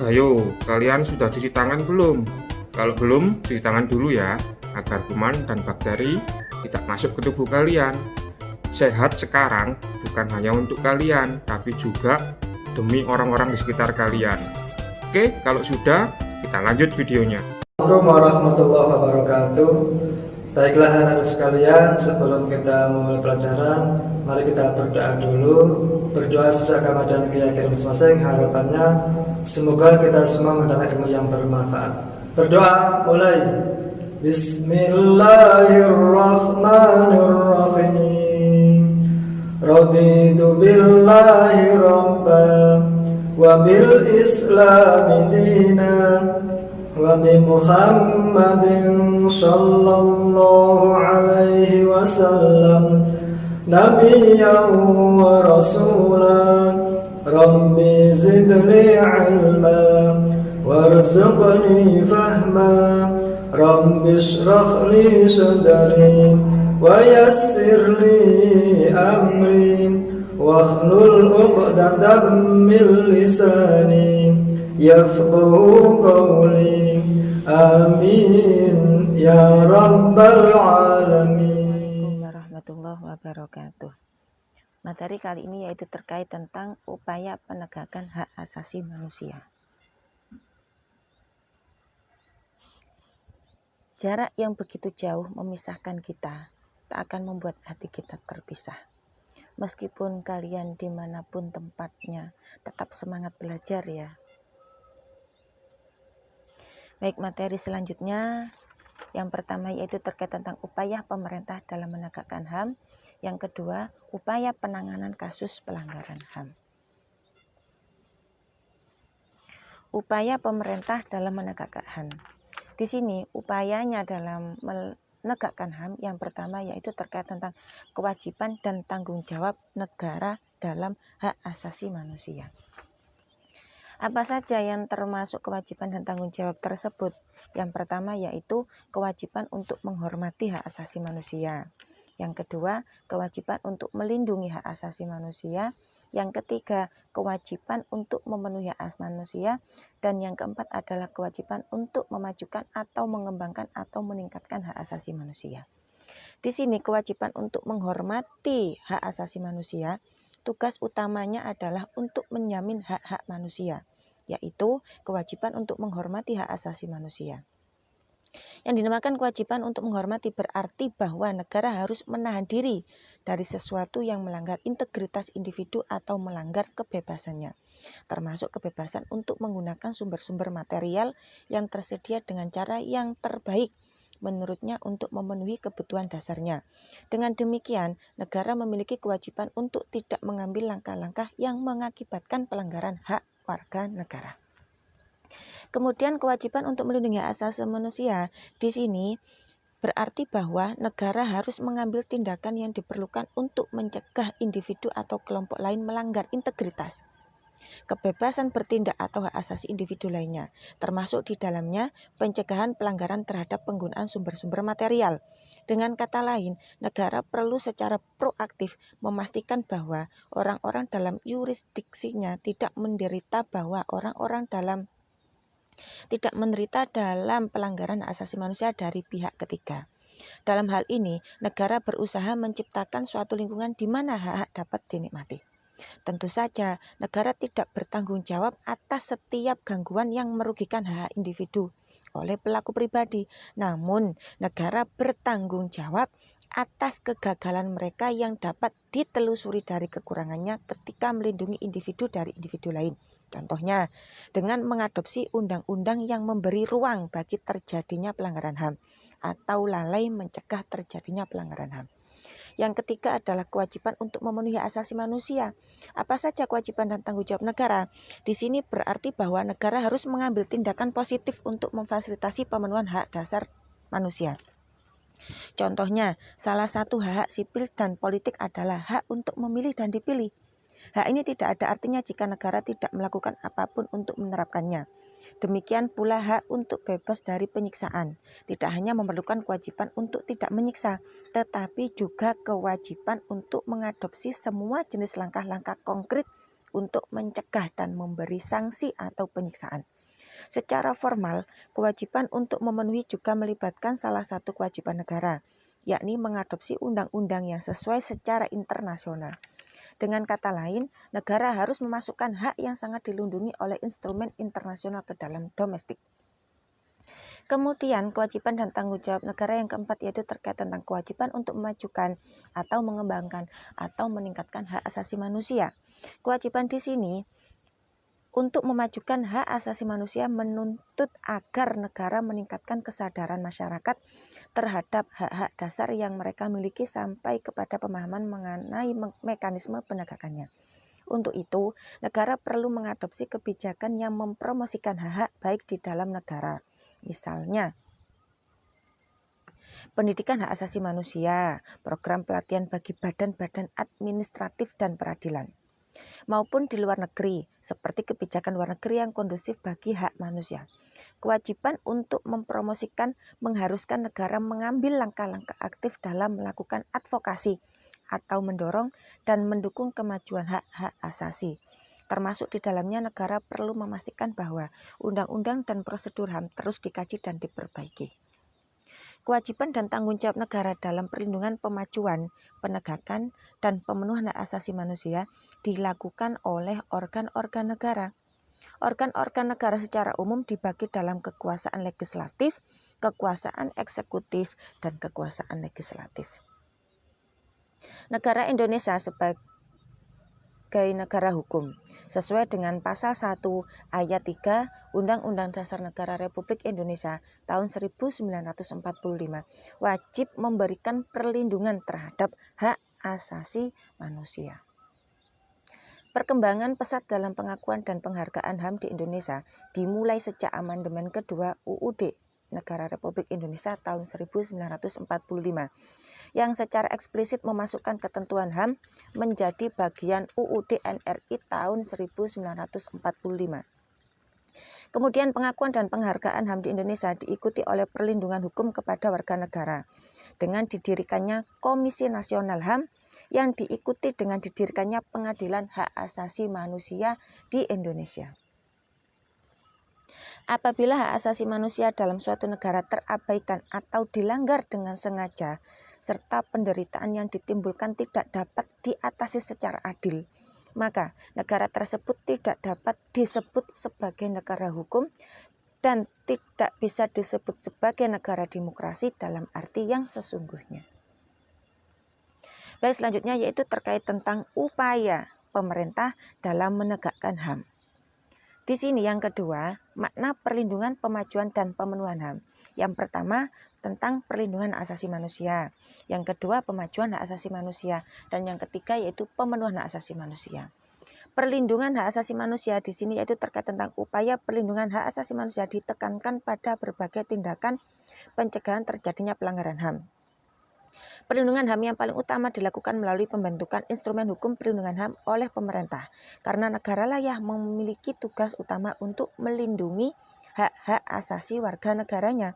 Ayo, kalian sudah cuci tangan belum? Kalau belum, cuci tangan dulu ya, agar kuman dan bakteri tidak masuk ke tubuh kalian. Sehat sekarang bukan hanya untuk kalian, tapi juga demi orang-orang di sekitar kalian. Oke, kalau sudah, kita lanjut videonya. Assalamualaikum warahmatullahi wabarakatuh. Baiklah anak-anak sekalian, sebelum kita memulai pelajaran, mari kita berdoa dulu. Berdoa sesuai agama dan keyakinan masing-masing. Harapannya semoga kita semua mendapat ilmu yang bermanfaat. Berdoa mulai. Bismillahirrahmanirrahim. Raditu billahi rabban wa bil islami dinan wa bi Muhammadin sallallahu alaihi wasallam nabiyyan wa rasulan. Rabbi zidni ilma warzuqni fahma. Rabbi shrah li sadri wa yassir li amri wakhlul 'uqdatam min lisani yafqahu qawli. Amin ya rabbal alamin. Assalamualaikum warahmatullahi wabarakatuh. Materi kali ini yaitu terkait tentang upaya penegakan hak asasi manusia. Jarak yang begitu jauh memisahkan kita tak akan membuat hati kita terpisah. Meskipun kalian dimanapun tempatnya, tetap semangat belajar ya. Baik, materi selanjutnya yang pertama yaitu terkait tentang upaya pemerintah dalam menegakkan HAM. Yang kedua, upaya penanganan kasus pelanggaran HAM. Upaya pemerintah dalam menegakkan HAM. Di sini upayanya dalam menegakkan HAM yang pertama yaitu terkait tentang kewajiban dan tanggung jawab negara dalam hak asasi manusia. Apa saja yang termasuk kewajiban dan tanggung jawab tersebut? Yang pertama yaitu kewajiban untuk menghormati hak asasi manusia. Yang kedua, kewajiban untuk melindungi hak asasi manusia. Yang ketiga, kewajiban untuk memenuhi hak asasi manusia. Dan yang keempat adalah kewajiban untuk memajukan atau mengembangkan atau meningkatkan hak asasi manusia. Di sini kewajiban untuk menghormati hak asasi manusia, tugas utamanya adalah untuk menjamin hak-hak manusia, yaitu kewajiban untuk menghormati hak asasi manusia. Yang dinamakan kewajiban untuk menghormati berarti bahwa negara harus menahan diri dari sesuatu yang melanggar integritas individu atau melanggar kebebasannya, termasuk kebebasan untuk menggunakan sumber-sumber material yang tersedia dengan cara yang terbaik menurutnya untuk memenuhi kebutuhan dasarnya. Dengan demikian, negara memiliki kewajiban untuk tidak mengambil langkah-langkah yang mengakibatkan pelanggaran hak warga negara. Kemudian kewajiban untuk melindungi hak asasi manusia di sini berarti bahwa negara harus mengambil tindakan yang diperlukan untuk mencegah individu atau kelompok lain melanggar integritas, kebebasan bertindak atau hak asasi individu lainnya, termasuk di dalamnya pencegahan pelanggaran terhadap penggunaan sumber-sumber material. Dengan kata lain, negara perlu secara proaktif memastikan bahwa orang-orang dalam yurisdiksinya tidak menderita dalam pelanggaran hak asasi manusia dari pihak ketiga. Dalam hal ini, negara berusaha menciptakan suatu lingkungan di mana hak-hak dapat dinikmati. Tentu saja, negara tidak bertanggung jawab atas setiap gangguan yang merugikan hak individu oleh pelaku pribadi. Namun, negara bertanggung jawab atas kegagalan mereka yang dapat ditelusuri dari kekurangannya ketika melindungi individu dari individu lain. Contohnya, dengan mengadopsi undang-undang yang memberi ruang bagi terjadinya pelanggaran HAM atau lalai mencegah terjadinya pelanggaran HAM. Yang ketiga adalah kewajiban untuk memenuhi hak asasi manusia. Apa saja kewajiban dan tanggung jawab negara? Di sini berarti bahwa negara harus mengambil tindakan positif untuk memfasilitasi pemenuhan hak dasar manusia. Contohnya, salah satu hak sipil dan politik adalah hak untuk memilih dan dipilih. Hak ini tidak ada artinya jika negara tidak melakukan apapun untuk menerapkannya. Demikian pula hak untuk bebas dari penyiksaan. Tidak hanya memerlukan kewajiban untuk tidak menyiksa, tetapi juga kewajiban untuk mengadopsi semua jenis langkah-langkah konkret untuk mencegah dan memberi sanksi atau penyiksaan. Secara formal, kewajiban untuk memenuhi juga melibatkan salah satu kewajiban negara, yakni mengadopsi undang-undang yang sesuai secara internasional. Dengan kata lain, negara harus memasukkan hak yang sangat dilindungi oleh instrumen internasional ke dalam domestik. Kemudian kewajiban dan tanggung jawab negara yang keempat yaitu terkait tentang kewajiban untuk memajukan atau mengembangkan atau meningkatkan hak asasi manusia. Kewajiban di sini untuk memajukan hak asasi manusia menuntut agar negara meningkatkan kesadaran masyarakat terhadap hak-hak dasar yang mereka miliki sampai kepada pemahaman mengenai mekanisme penegakannya. Untuk itu, negara perlu mengadopsi kebijakan yang mempromosikan hak-hak baik di dalam negara. Misalnya, pendidikan hak asasi manusia, program pelatihan bagi badan-badan administratif dan peradilan, maupun di luar negeri, seperti kebijakan luar negeri yang kondusif bagi hak manusia. Kewajiban untuk mempromosikan mengharuskan negara mengambil langkah-langkah aktif dalam melakukan advokasi atau mendorong dan mendukung kemajuan hak-hak asasi. Termasuk di dalamnya negara perlu memastikan bahwa undang-undang dan prosedur HAM terus dikaji dan diperbaiki. Kewajiban dan tanggung jawab negara dalam perlindungan, pemajuan, penegakan, dan pemenuhan hak asasi manusia dilakukan oleh organ-organ negara. Organ-organ negara secara umum dibagi dalam kekuasaan legislatif, kekuasaan eksekutif, dan kekuasaan legislatif. Negara Indonesia sebagai negara hukum sesuai dengan pasal 1 ayat 3 Undang-Undang Dasar Negara Republik Indonesia tahun 1945 wajib memberikan perlindungan terhadap hak asasi manusia. Perkembangan pesat dalam pengakuan dan penghargaan HAM di Indonesia dimulai sejak amandemen kedua UUD Negara Republik Indonesia tahun 1945 yang secara eksplisit memasukkan ketentuan HAM menjadi bagian UUD NRI tahun 1945. Kemudian pengakuan dan penghargaan HAM di Indonesia diikuti oleh perlindungan hukum kepada warga negara dengan didirikannya Komisi Nasional HAM yang diikuti dengan didirikannya Pengadilan Hak Asasi Manusia di Indonesia. Apabila hak asasi manusia dalam suatu negara terabaikan atau dilanggar dengan sengaja, serta penderitaan yang ditimbulkan tidak dapat diatasi secara adil, maka negara tersebut tidak dapat disebut sebagai negara hukum dan tidak bisa disebut sebagai negara demokrasi dalam arti yang sesungguhnya. Baik, selanjutnya yaitu terkait tentang upaya pemerintah dalam menegakkan HAM. Di sini yang kedua, makna perlindungan, pemajuan, dan pemenuhan HAM. Yang pertama, tentang perlindungan hak asasi manusia. Yang kedua, pemajuan hak asasi manusia. Dan yang ketiga, yaitu pemenuhan hak asasi manusia. Perlindungan hak asasi manusia di sini yaitu terkait tentang upaya perlindungan hak asasi manusia ditekankan pada berbagai tindakan pencegahan terjadinya pelanggaran HAM. Perlindungan HAM yang paling utama dilakukan melalui pembentukan instrumen hukum perlindungan HAM oleh pemerintah, karena negara lah yang memiliki tugas utama untuk melindungi hak-hak asasi warga negaranya.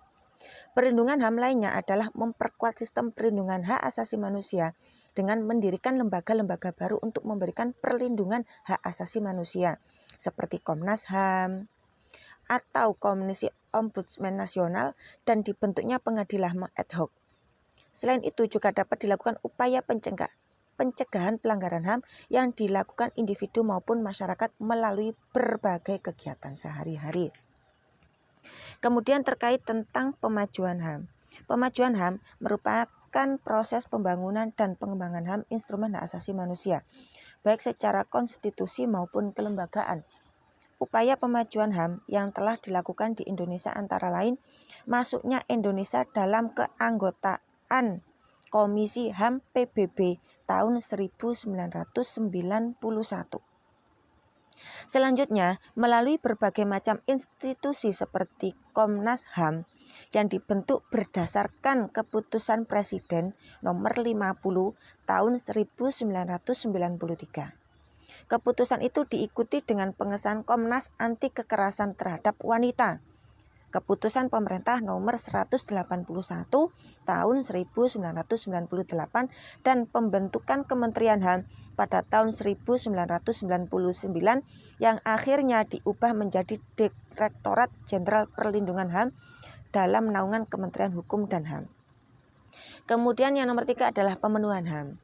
Perlindungan HAM lainnya adalah memperkuat sistem perlindungan hak asasi manusia dengan mendirikan lembaga-lembaga baru untuk memberikan perlindungan hak asasi manusia, seperti Komnas HAM atau Komisi Ombudsman Nasional dan dibentuknya pengadilan ad hoc. Selain itu juga dapat dilakukan upaya pencegahan pelanggaran HAM yang dilakukan individu maupun masyarakat melalui berbagai kegiatan sehari-hari. Kemudian terkait tentang pemajuan HAM. Pemajuan HAM merupakan proses pembangunan dan pengembangan HAM instrumen hak asasi manusia, baik secara konstitusi maupun kelembagaan. Upaya pemajuan HAM yang telah dilakukan di Indonesia antara lain masuknya Indonesia dalam keanggotaan Komisi HAM PBB tahun 1991. Selanjutnya, melalui berbagai macam institusi seperti Komnas HAM yang dibentuk berdasarkan keputusan Presiden nomor 50 tahun 1993. Keputusan itu diikuti dengan pengesahan Komnas Anti Kekerasan Terhadap Wanita Keputusan Pemerintah Nomor 181 Tahun 1998 dan pembentukan Kementerian HAM pada tahun 1999 yang akhirnya diubah menjadi Direktorat Jenderal Perlindungan HAM dalam naungan Kementerian Hukum dan HAM. Kemudian yang nomor 3 adalah pemenuhan HAM.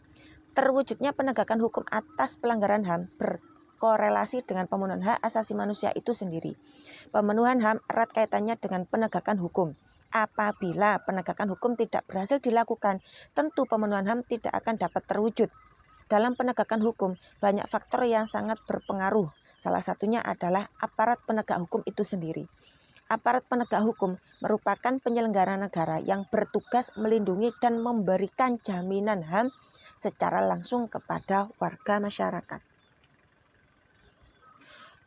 Terwujudnya penegakan hukum atas pelanggaran HAM berkorelasi dengan pemenuhan hak asasi manusia itu sendiri. Pemenuhan HAM erat kaitannya dengan penegakan hukum. Apabila penegakan hukum tidak berhasil dilakukan, tentu pemenuhan HAM tidak akan dapat terwujud. Dalam penegakan hukum, banyak faktor yang sangat berpengaruh. Salah satunya adalah aparat penegak hukum itu sendiri. Aparat penegak hukum merupakan penyelenggara negara yang bertugas melindungi dan memberikan jaminan HAM secara langsung kepada warga masyarakat.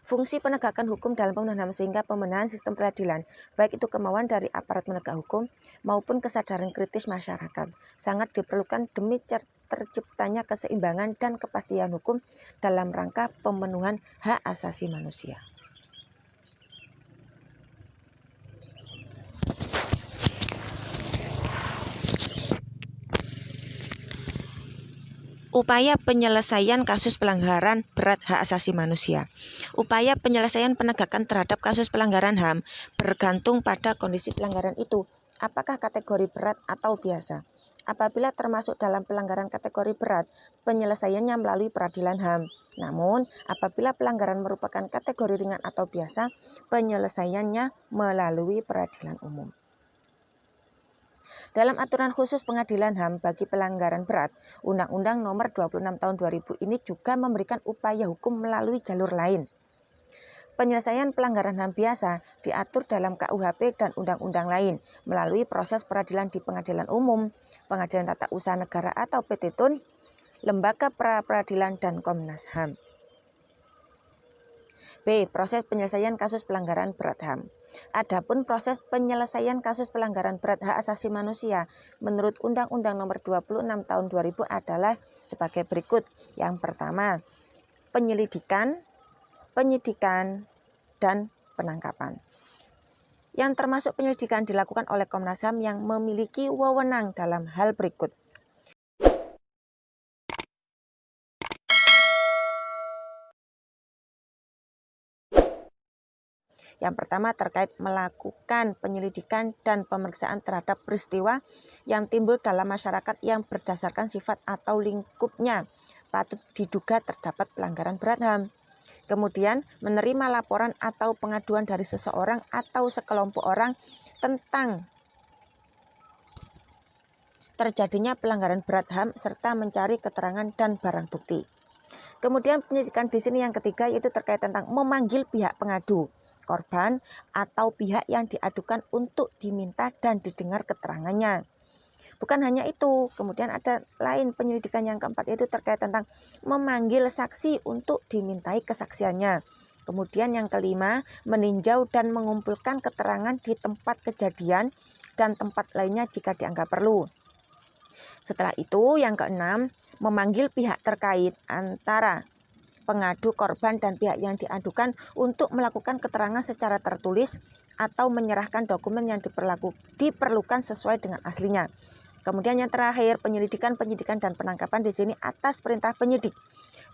Fungsi penegakan hukum dalam pemenuhan HAM sehingga pemenahan sistem peradilan, baik itu kemauan dari aparat penegak hukum maupun kesadaran kritis masyarakat, sangat diperlukan demi terciptanya keseimbangan dan kepastian hukum dalam rangka pemenuhan hak asasi manusia. Upaya penyelesaian kasus pelanggaran berat hak asasi manusia. Upaya penyelesaian penegakan terhadap kasus pelanggaran HAM bergantung pada kondisi pelanggaran itu, apakah kategori berat atau biasa. Apabila termasuk dalam pelanggaran kategori berat, penyelesaiannya melalui peradilan HAM. Namun, apabila pelanggaran merupakan kategori ringan atau biasa, penyelesaiannya melalui peradilan umum. Dalam aturan khusus pengadilan HAM bagi pelanggaran berat, Undang-Undang Nomor 26 Tahun 2000 ini juga memberikan upaya hukum melalui jalur lain. Penyelesaian pelanggaran HAM biasa diatur dalam KUHP dan undang-undang lain melalui proses peradilan di pengadilan umum, pengadilan tata usaha negara atau PT TUN, lembaga pra-peradilan dan Komnas HAM. B. Proses penyelesaian kasus pelanggaran berat HAM. Adapun proses penyelesaian kasus pelanggaran berat hak asasi manusia menurut Undang-Undang Nomor 26 Tahun 2000 adalah sebagai berikut. Yang pertama, penyelidikan, penyidikan, dan penangkapan. Yang termasuk penyelidikan dilakukan oleh Komnas HAM yang memiliki wewenang dalam hal berikut. Yang pertama terkait melakukan penyelidikan dan pemeriksaan terhadap peristiwa yang timbul dalam masyarakat yang berdasarkan sifat atau lingkupnya patut diduga terdapat pelanggaran berat HAM. Kemudian menerima laporan atau pengaduan dari seseorang atau sekelompok orang tentang terjadinya pelanggaran berat HAM serta mencari keterangan dan barang bukti. Kemudian penyelidikan di sini yang ketiga yaitu terkait tentang memanggil pihak pengadu, korban atau pihak yang diadukan untuk diminta dan didengar keterangannya. Bukan hanya itu, kemudian ada lain penyelidikan yang keempat yaitu terkait tentang memanggil saksi untuk dimintai kesaksiannya. Kemudian yang kelima, meninjau dan mengumpulkan keterangan di tempat kejadian dan tempat lainnya jika dianggap perlu. Setelah itu yang keenam, memanggil pihak terkait antara pengadu, korban, dan pihak yang diadukan untuk melakukan keterangan secara tertulis atau menyerahkan dokumen yang diperlukan sesuai dengan aslinya. Kemudian yang terakhir, penyelidikan, penyidikan, dan penangkapan di sini atas perintah penyidik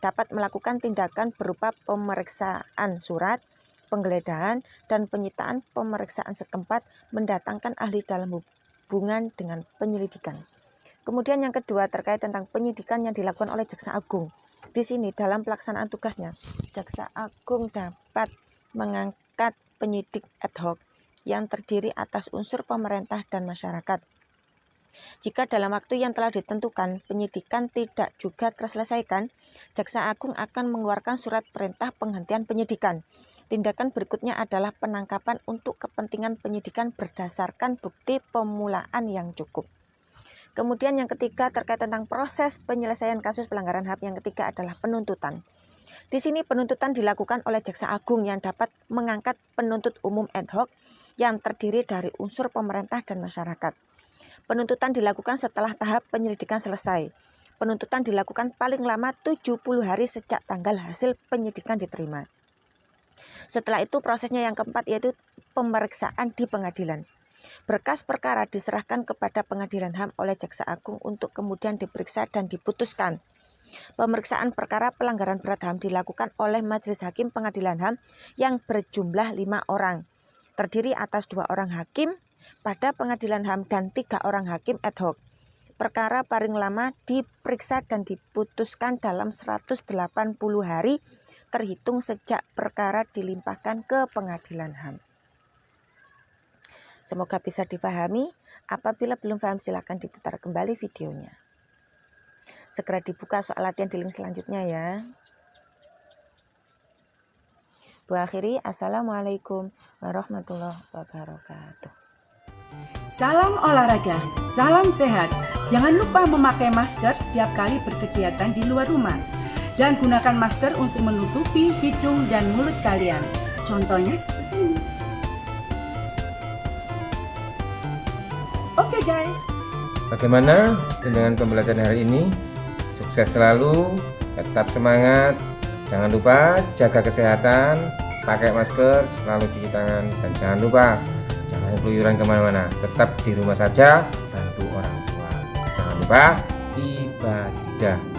dapat melakukan tindakan berupa pemeriksaan surat, penggeledahan, dan penyitaan pemeriksaan setempat, mendatangkan ahli dalam hubungan dengan penyelidikan. Kemudian yang kedua terkait tentang penyidikan yang dilakukan oleh Jaksa Agung. Di sini dalam pelaksanaan tugasnya, Jaksa Agung dapat mengangkat penyidik ad hoc yang terdiri atas unsur pemerintah dan masyarakat. Jika dalam waktu yang telah ditentukan penyidikan tidak juga terselesaikan, Jaksa Agung akan mengeluarkan surat perintah penghentian penyidikan. Tindakan berikutnya adalah penangkapan untuk kepentingan penyidikan berdasarkan bukti pemulaan yang cukup. Kemudian yang ketiga terkait tentang proses penyelesaian kasus pelanggaran HAM yang ketiga adalah penuntutan. Di sini penuntutan dilakukan oleh Jaksa Agung yang dapat mengangkat penuntut umum ad hoc yang terdiri dari unsur pemerintah dan masyarakat. Penuntutan dilakukan setelah tahap penyelidikan selesai. Penuntutan dilakukan paling lama 70 hari sejak tanggal hasil penyidikan diterima. Setelah itu prosesnya yang keempat yaitu pemeriksaan di pengadilan. Berkas perkara diserahkan kepada pengadilan HAM oleh Jaksa Agung untuk kemudian diperiksa dan diputuskan. Pemeriksaan perkara pelanggaran berat HAM dilakukan oleh Majelis Hakim Pengadilan HAM yang berjumlah 5 orang. Terdiri atas 2 orang hakim pada pengadilan HAM dan 3 orang hakim ad hoc. Perkara paling lama diperiksa dan diputuskan dalam 180 hari terhitung sejak perkara dilimpahkan ke pengadilan HAM. Semoga bisa difahami. Apabila belum paham silakan diputar kembali videonya. Segera dibuka soal latihan di link selanjutnya ya. Bu akhiri, assalamualaikum warahmatullahi wabarakatuh. Salam olahraga, salam sehat. Jangan lupa memakai masker setiap kali berkegiatan di luar rumah. Dan gunakan masker untuk menutupi hidung dan mulut kalian. Contohnya seperti ini. Oke guys. Bagaimana dengan pembelajaran hari ini? Sukses selalu, tetap semangat. Jangan lupa jaga kesehatan, pakai masker, selalu cuci tangan, dan jangan lupa jangan keluyuran kemana-mana. Tetap di rumah saja, bantu orang tua. Jangan lupa ibadah.